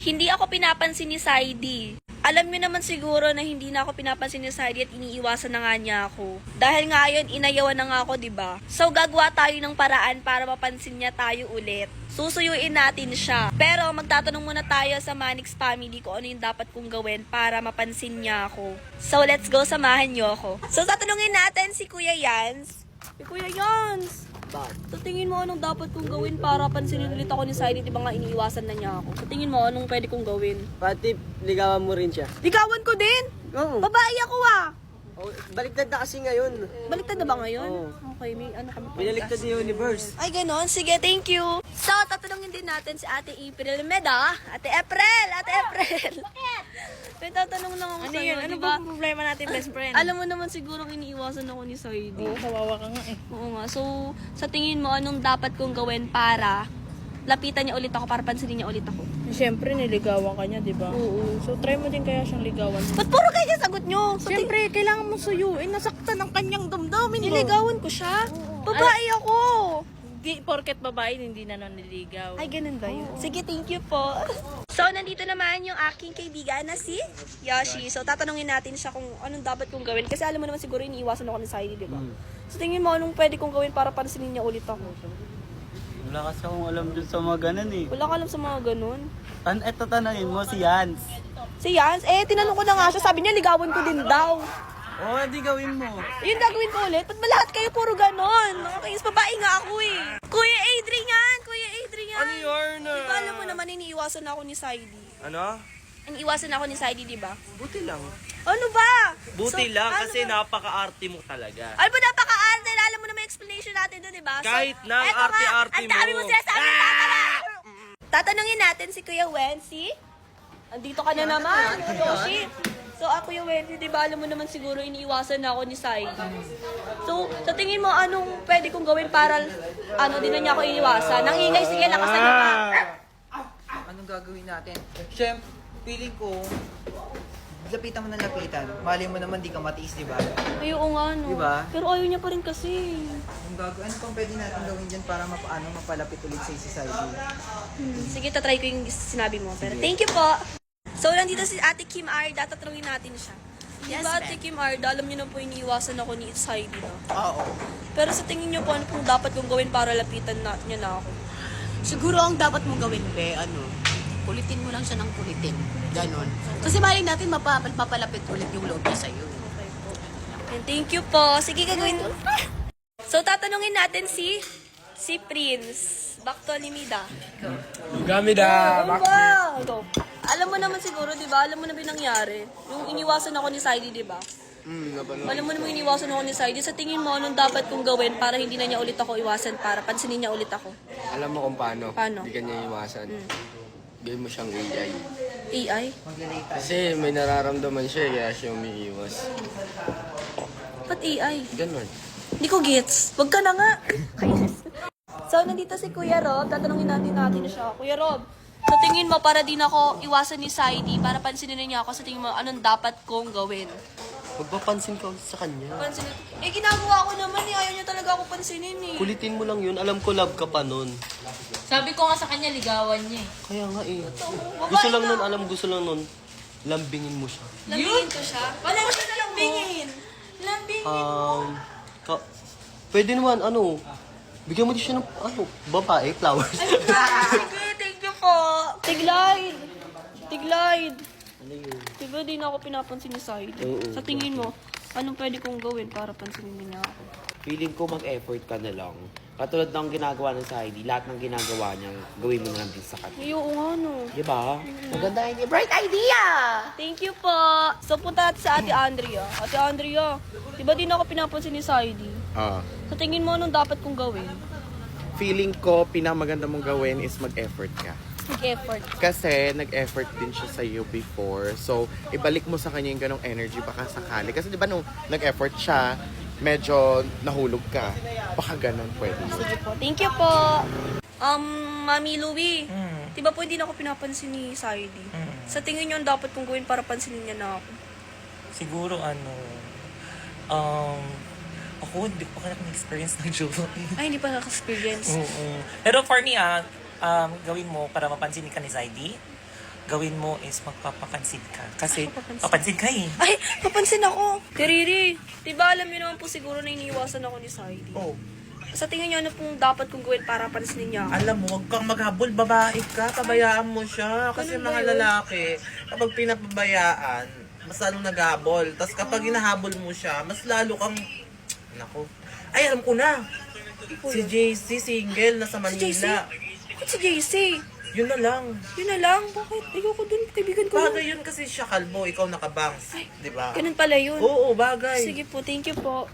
Hindi ako pinapansin ni Saidi. Alam niyo naman siguro na hindi na ako pinapansin ni Saidi at iniiwasan na nga niya ako. Dahil nga yun, inayawan na nga ako, diba? So, gagawa tayo ng paraan para mapansin niya tayo ulit. Susuyuin natin siya. Pero, magtatanong muna tayo sa Manix family kung ano yung dapat kong gawin para mapansin niya ako. So, let's go, samahan niyo ako. So, tatanungin natin si Kuya Yans. Si Kuya Yans! So, tingin mo anong dapat kong gawin para pansinin ulit ako ni Saidi? Diba nga iniiwasan na niya ako? So, tingin mo anong pwede kong gawin? Pati, ligawan mo rin siya. Ligawan ko din! Oo. Babae ako ah! Oh, baliktad na kasi ngayon. Baliktad na ba ngayon? Oo. Okay, may ano kami. Binaliktad ni Universe. Ay, ganon. Sige, thank you. So, tatanungin din natin si Ate April Meda. Ate April! Ate April! Bakit? May tatanong lang ako sa'yo, Ano diba? ba problema natin, best friend? Alam mo naman siguro iniiwasan ako ni Saidi. Oo, kawawa ka nga eh. Oo nga. So, sa tingin mo, anong dapat kong gawin para lapitan niya ulit ako, para pansinin niya ulit ako? Siyempre, niligawan ka niya, di ba? Oo. So, try mo din kaya siyang ligawan. Ba't puro ganyan sagot niyo? So, Siyempre, kailangan mo suyuin. Nasaktan ang kanyang damdamin mo. niligawan ko siya? Oo. Babae ako! Di, porket babae, hindi na naniligaw. Ay, ganun ba yun? Sige, thank you po. So, nandito naman yung aking kaibigan na si Yoshi. So, tatanungin natin siya kung anong dapat kong gawin. Kasi alam mo naman siguro iniiwasan ako ni Saidi, di ba? So, tingin mo anong pwede kong gawin para pansinin niya ulit ako? Wala kasi akong alam dun sa mga ganun eh. Wala ka alam sa mga ganun. Eto tanongin mo si Yans. Si Yans, tinanong ko na nga siya. Sabi niya, ligawan ko din daw. Oo, hindi gawin mo. Yun gagawin ko ulit. Ba't ba lahat kayo puro ganon? Nakakayos, babae nga ako eh. Kuya Adrian! Kuya Adrian! Ano yun? Di ba alam mo naman, iniiwasan ako ni Saidi. Ano? Iniiwasan ako ni Saidi, di ba? Buti lang. Ano ba? Buti So, lang ano kasi ba? napaka-arte mo talaga. Ano ba napaka-arte? Alam mo naman yung explanation natin doon, di ba? Kahit na ang eto nga, arte-arte ang dami mo. mo sinasabi, tatanungin natin si Kuya Wensi. Andito ka na naman, Yoshi. So, Kuya Wensi, di ba alam mo naman siguro iniiwasan na ako ni Saidi. So, sa tingin mo, anong pwede kong gawin para, di na niya ako iniwasan? Nang ingay, sige, lakas na naman. Anong gagawin natin? Siyempre, feeling ko, lapitan mo na lapitan. Mali mo naman di ka matiis, di ba? Ay, oo nga, no. Di ba? Pero ayaw niya pa rin kasi. Ano pang pwede natin gawin dyan para mapalapit ulit sa society? Sige, tatry ko yung sinabi mo. Pero thank you po. So, nandito si Ate Kim Arda. Tatanungin natin siya. Yes, diba, Ate Kim Arda, alam niyo na po iniiwasan ako ni Saidi, no? Oo. Pero sa tingin niyo po, ano pong dapat kong gawin para lapitan niya na ako? Siguro ang dapat mong gawin, be, kulitin mo lang siya ng kulitin. Ganon. Kasi malay natin mapapalapit ulit yung loob niya sa'yo. Okay po. And thank you po. Sige, gagawin ko. So, tatanungin natin si Prince. Back to Alimida. Gamida! Wow! Go. Alam mo naman siguro, di ba? Alam mo na ba yung nangyari? Yung iniwasan ako ni Saidi, di ba? Alam mo naman iniwasan ako ni Saidi. Sa tingin mo, anong dapat kong gawin para hindi na niya ulit ako iwasan, para pansinin niya ulit ako? Alam mo kung paano? Paano? Hindi ka niya iwasan. Gawin mo siyang AI. AI? Kasi may nararamdaman siya, kaya siya umiiwas. Ba't AI? Ganon. Hindi ko gets. Wag ka na nga. So, nandito si Kuya Rob. Tatanungin natin siya. Kuya Rob, sa tingin mo, para din ako iwasan ni Saidi, para pansinin na niya ako, sa tingin mo, anong dapat kong gawin? Magpapansin ka ulit sa kanya. Pansinin. Ginagawa ko naman eh. Ayaw niya talaga ako pansinin eh. Kulitin mo lang yun. Alam ko love ka pa nun. Sabi ko nga sa kanya, ligawan niya eh. Kaya nga eh. Babae Gusto lang nga. nun, gusto lang nun. Lambingin mo siya. Lambingin ko siya? Wala ko siya na lambingin. Lambingin. Pwede naman, bigyan mo din siya ng, babae, flowers. Sige, thank you po. Tiglide. Diba di na ako pinapansin ni Saidi? Oo. Sa tingin mo, anong pwede kong gawin para pansinin niya ako? Feeling ko mag-effort ka na lang. Katulad ng ginagawa ng Saidi, lahat ng ginagawa niya, gawin mo na lang din sa kanya. Ay, oo nga no. Diba? Maganda idea. Bright idea! Thank you po. So, punta natin sa Ate Andrea. Ate Andrea, di ba di na ako pinapansin ni Saidi? Sa tingin mo, anong dapat kong gawin? Feeling ko, pinamaganda mong gawin is mag-effort ka. Mag-effort. Kasi nag-effort din siya sa iyo before. So, ibalik mo sa kanya yung ganong energy baka sakali. Kasi di ba nung nag-effort siya, medyo nahulog ka. Baka ganon pwede. Sige po. Thank you po. Mami Louie, di ba po hindi na ako pinapansin ni Saidi? Sa tingin niyo, ang dapat kong gawin para pansinin niya na ako? Siguro ako hindi pa ka na-experience ng jowa. Ay, hindi pa naka-experience. Oo. Pero for me, gawin mo para mapansin ka ni Zaidi. gawin mo is magpapapansin ka. Kasi, Papapansin? papansin ka eh. Ay, papansin ako. Tiriri, diba alam niyo naman po siguro na iniiwasan ako ni Saidi? Oh, Sa tingin niyo, ano pong dapat kong gawin para pansinin niya ako? alam mo, huwag kang maghabol, babae ka, pabayaan mo siya. Kasi Ganun ba mga yun? lalaki, kapag pinapabayaan, mas lalong naghabol. Tapos kapag hinahabol mo siya, mas lalo kang, nako. Ay, alam ko na. Si JC, single, nasa Si JC? Manila. Bakit si JC? Yun na lang. Yun na lang. Bakit? Ayoko dun. Kaibigan ko yun. Bagay yun kasi siya kalbo, ikaw nakabangs. Di ba? Ganun pala yun. Oo, bagay. Sige po, thank you po.